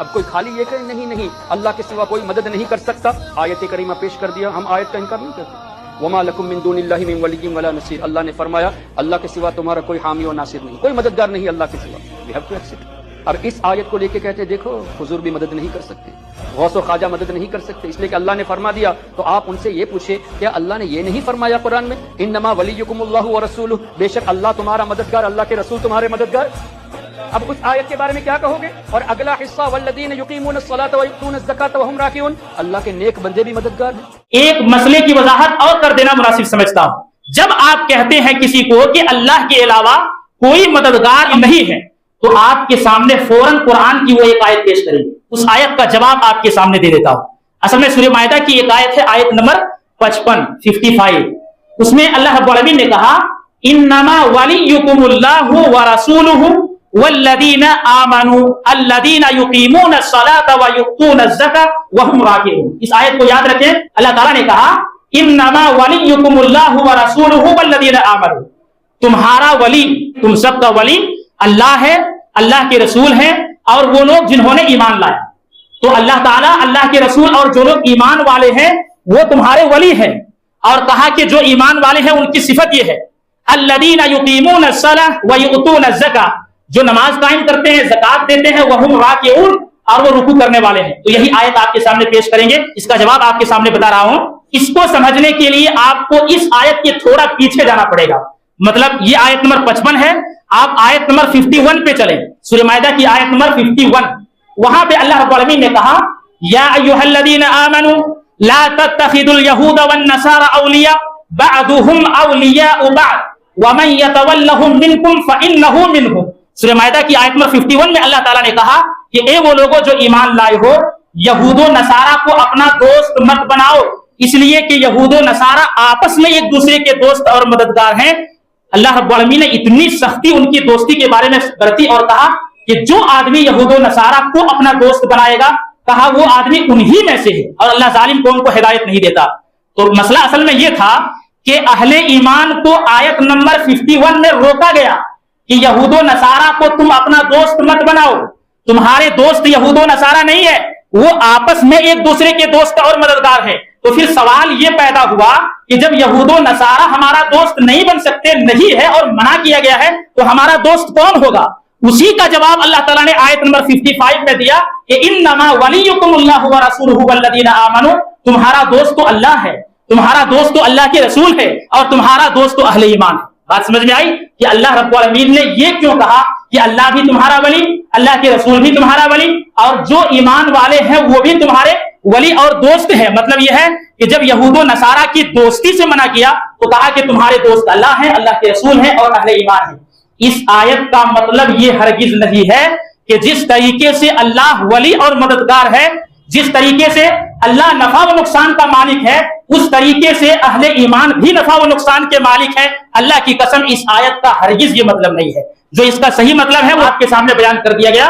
اب کوئی خالی یہ کہ نہیں اللہ کے سوا کوئی مدد نہیں کر سکتا، آیت کریمہ پیش کر دیا، ہم آیت کا انکار نہیں کرتے۔ وما لکم من دون اللہ من ولی ولا نصیر، اللہ نے فرمایا اللہ کے سوا تمہارا کوئی حامی و ناصر نہیں، کوئی مددگار نہیں اللہ کے سوا، وی ہیو ٹو ایکسپٹ۔ اب اس آیت کو لے کے کہتے دیکھو حضور بھی مدد نہیں کر سکتے، غوث و خواجہ مدد نہیں کر سکتے، اس لیے کہ اللہ نے فرما دیا۔ تو آپ ان سے یہ پوچھے کیا اللہ نے یہ نہیں فرمایا قرآن میں انما ولیکم اللہ ورسولہ، بے شک اللہ تمہارا مددگار، اللہ کے رسول تمہارے مددگار؟ اب اس آیت کے بارے میں کیا کہو گے؟ اور اگلا حصہ والذین یقیمون الصلاۃ ویؤتون الزکاۃ وہم راکعون، اللہ کے نیک بندے بھی مددگار ہیں۔ ایک مسئلے کی وضاحت اور کر دینا مناسب سمجھتا ہوں، جب آپ کہتے ہیں کسی کو کہ اللہ کے علاوہ کوئی مددگار نہیں ہے تو آپ کے سامنے فوراً قرآن کی وہ ایک آیت پیش کریں گے، اس آیت کا جواب آپ کے سامنے دے دیتا ہوں۔ اصل میں سورہ مائدہ کی ایک آیت ہے، آیت نمبر 55، اس میں اللہ رب العالمین نے کہا انما ولیکم اللہ ورسولہ والذین آمنوا الذین یقیمون الصلاۃ ویؤتون الزکاۃ وہم راکعون۔ اس آیت کو یاد رکھیں، اللہ تعالیٰ نے کہا انما ولیکم اللہ ورسولہ والذین آمنوا، تمہارا ولی، تم سب کا ولی اللہ ہے، اللہ کے رسول ہیں اور وہ لوگ جنہوں نے ایمان لایا۔ تو اللہ تعالیٰ، اللہ کے رسول اور جو لوگ ایمان والے ہیں وہ تمہارے ولی ہیں، اور کہا کہ جو ایمان والے ہیں ان کی صفت یہ ہے الذین یقیمون الصلاۃ ویؤتون الزکاۃ، جو نماز قائم کرتے ہیں، زکات دیتے ہیں، وہم راکعون، اور وہ رکوع کرنے والے ہیں۔ تو یہی آیت آپ کے سامنے پیش کریں گے، اس کا جواب آپ کے سامنے بتا رہا ہوں۔ اس کو سمجھنے کے لیے آپ کو اس آیت کے تھوڑا پیچھے جانا پڑے گا، مطلب یہ آیت نمبر 55 ہے، آپ آیت نمبر 51 پہ چلیں، سورہ مائدہ کی آیت نمبر 51، وہاں پہ اللہ رب العالمین نے کہا یا ایھا الذین آمنوا لا تتخذوا اليہود والنصارى اولیاء بعضهم اولیاء بعض ومن يتولهم منکم فانہ منهم۔ سورہ مائدہ کی آیت نمبر 51 میں اللہ تعالیٰ نے کہا کہ اے وہ لوگوں جو ایمان لائے ہو، یہود و نصارہ کو اپنا دوست مت بناؤ، اس لیے کہ یہود و نصارہ آپس میں ایک دوسرے کے دوست اور مددگار ہیں۔ اللہ رب العالمین نے اتنی سختی ان کی دوستی کے بارے میں برتی اور کہا کہ جو آدمی یہود و نصارہ کو اپنا دوست بنائے گا، کہا وہ آدمی انہی میں سے ہے، اور اللہ ظالم قوم کو ہدایت نہیں دیتا۔ تو مسئلہ اصل میں یہ تھا کہ اہل ایمان کو آیت نمبر 51 میں روکا گیا کہ یہود و نصارہ کو تم اپنا دوست مت بناؤ، تمہارے دوست یہود و نصارہ نہیں ہے، وہ آپس میں ایک دوسرے کے دوست اور مددگار ہیں۔ تو پھر سوال یہ پیدا ہوا کہ جب یہود و نصارہ ہمارا دوست نہیں بن سکتے، نہیں ہے اور منع کیا گیا ہے، تو ہمارا دوست کون ہوگا؟ اسی کا جواب اللہ تعالیٰ نے آیت نمبر 55 میں دیا کہ انما ولیکم اللہ ورسولہ والذین آمنوا، تمہارا دوست تو اللہ ہے، تمہارا دوست تو اللہ کے رسول ہے، اور تمہارا دوست تو اہل ایمان ہے۔ بات سمجھ میں آئی کہ اللہ رب العالمین نے یہ کیوں کہا کہ اللہ بھی تمہارا ولی، اللہ کے رسول بھی تمہارا ولی، اور جو ایمان والے ہیں وہ بھی تمہارے ولی اور دوست ہے؟ مطلب یہ ہے کہ جب یہود و نصارہ کی دوستی سے منع کیا تو کہا کہ تمہارے دوست اللہ ہیں، اللہ کے رسول ہیں اور اہل ایمان ہیں۔ اس آیت کا مطلب یہ ہرگز نہیں ہے کہ جس طریقے سے اللہ ولی اور مددگار ہے، جس طریقے سے اللہ نفع و نقصان کا مالک ہے، اس طریقے سے اہل ایمان بھی نفع و نقصان کے مالک ہے۔ اللہ کی قسم اس آیت کا ہرگز یہ مطلب نہیں ہے۔ جو اس کا صحیح مطلب ہے وہ آپ کے سامنے بیان کر دیا گیا۔